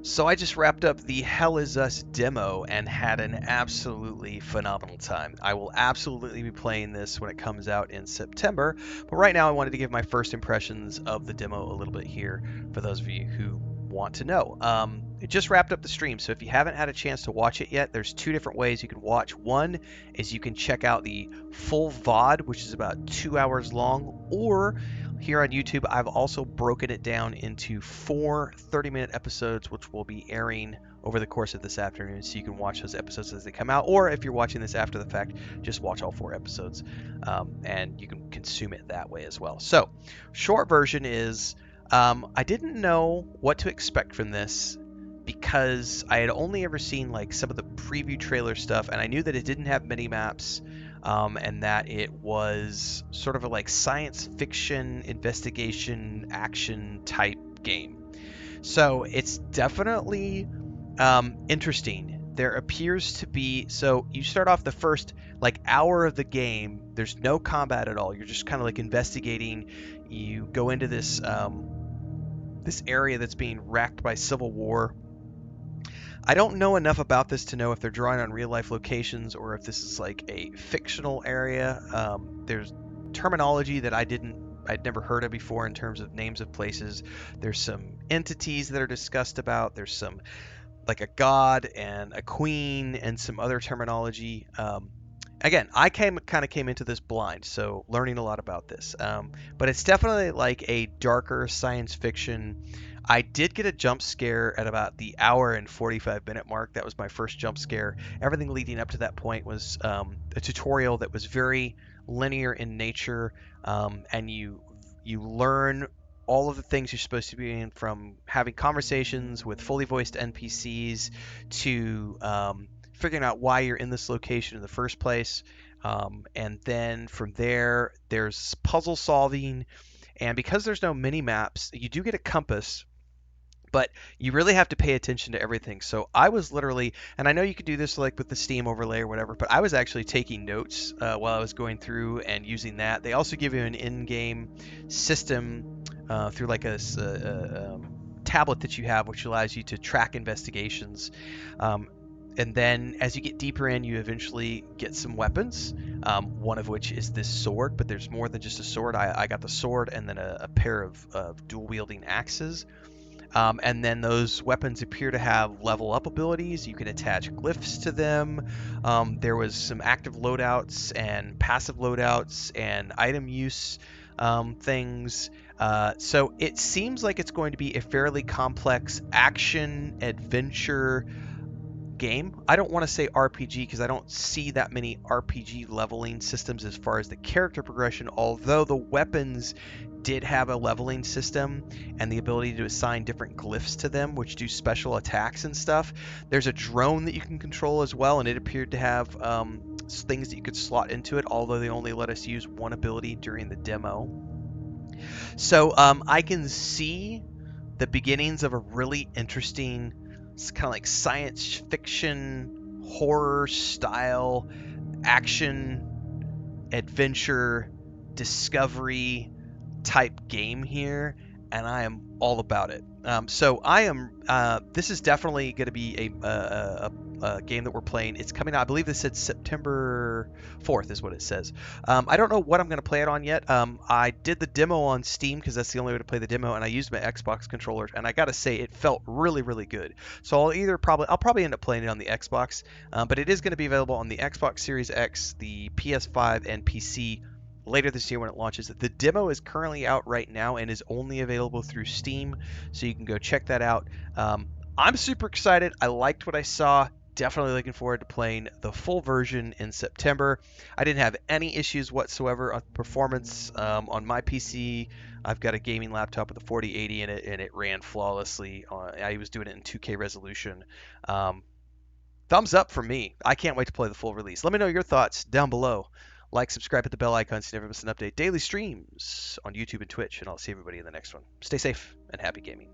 So I just wrapped up the Hell Is Us demo and had an absolutely phenomenal time. I will absolutely be playing this when it comes out in September, but right now I wanted to give my first impressions of the demo a little bit here for those of you who want to know. It just wrapped up the stream, so if you haven't had a chance to watch it yet, there's two different ways you can watch. One is you can check out the full VOD, which is about 2 hours long, or here on YouTube, I've also broken it down into four 30-minute episodes, which will be airing over the course of this afternoon, so you can watch those episodes as they come out. Or if you're watching this after the fact, just watch all four episodes, and you can consume it that way as well. So, short version is I didn't know what to expect from this because I had only ever seen like some of the preview trailer stuff, and I knew that it didn't have mini maps. And that it was sort of a like science fiction investigation action type game. So it's definitely interesting. There appears to be, so you start off the first like hour of the game, there's no combat at all. You're just kind of like investigating. You go into this this area that's being racked by civil war. I don't know enough about this to know if they're drawing on real life locations or if this is like a fictional area. There's terminology that I'd never heard of before in terms of names of places. There's some entities that are discussed about. There's some like a god and a queen and some other terminology. Again, I kind of came into this blind, so learning a lot about this. But it's definitely like a darker science fiction. I did get a jump scare at about the hour and 45-minute mark. That was my first jump scare. Everything leading up to that point was a tutorial that was very linear in nature, and you learn all of the things you're supposed to be doing, from having conversations with fully voiced NPCs to figuring out why you're in this location in the first place. And then from there, there's puzzle solving. And because there's no mini maps, you do get a compass, but you really have to pay attention to everything. So I was literally, and I know you could do this like with the Steam overlay or whatever, but I was actually taking notes while I was going through and using that. They also give you an in-game system through like a tablet that you have, which allows you to track investigations. And then as you get deeper in, you eventually get some weapons, one of which is this sword, but there's more than just a sword. I got the sword and then a pair of dual-wielding axes. And then those weapons appear to have level up abilities. You can attach glyphs to them. There was some active loadouts and passive loadouts and item use things. So it seems like it's going to be a fairly complex action adventure game. I don't want to say RPG because I don't see that many RPG leveling systems as far as the character progression, although the weapons did have a leveling system and the ability to assign different glyphs to them, which do special attacks and stuff. There's a drone that you can control as well, and it appeared to have things that you could slot into it, although they only let us use one ability during the demo. So I can see the beginnings of a really interesting, it's kind of like science fiction, horror style, action, adventure, discovery type game here, and I am all about it. So I am. This is definitely going to be a game that we're playing. It's coming out. I believe this said September 4th is what it says. I don't know what I'm going to play it on yet. I did the demo on Steam because that's the only way to play the demo, and I used my Xbox controller, and I got to say it felt really, really good. So I'll probably end up playing it on the Xbox, but it is going to be available on the Xbox Series X, the PS5, and PC later this year when it launches. The demo is currently out right now and is only available through Steam, so you can go check that out. I'm super excited. I liked what I saw. Definitely looking forward to playing the full version in September. I didn't have any issues whatsoever on performance on my PC. I've got a gaming laptop with a 4080 in it, and it ran flawlessly. I was doing it in 2K resolution. Thumbs up for me. I can't wait to play the full release. Let me know your thoughts down below. Like, subscribe, hit the bell icon so you never miss an update. Daily streams on YouTube and Twitch, and I'll see everybody in the next one. Stay safe and happy gaming.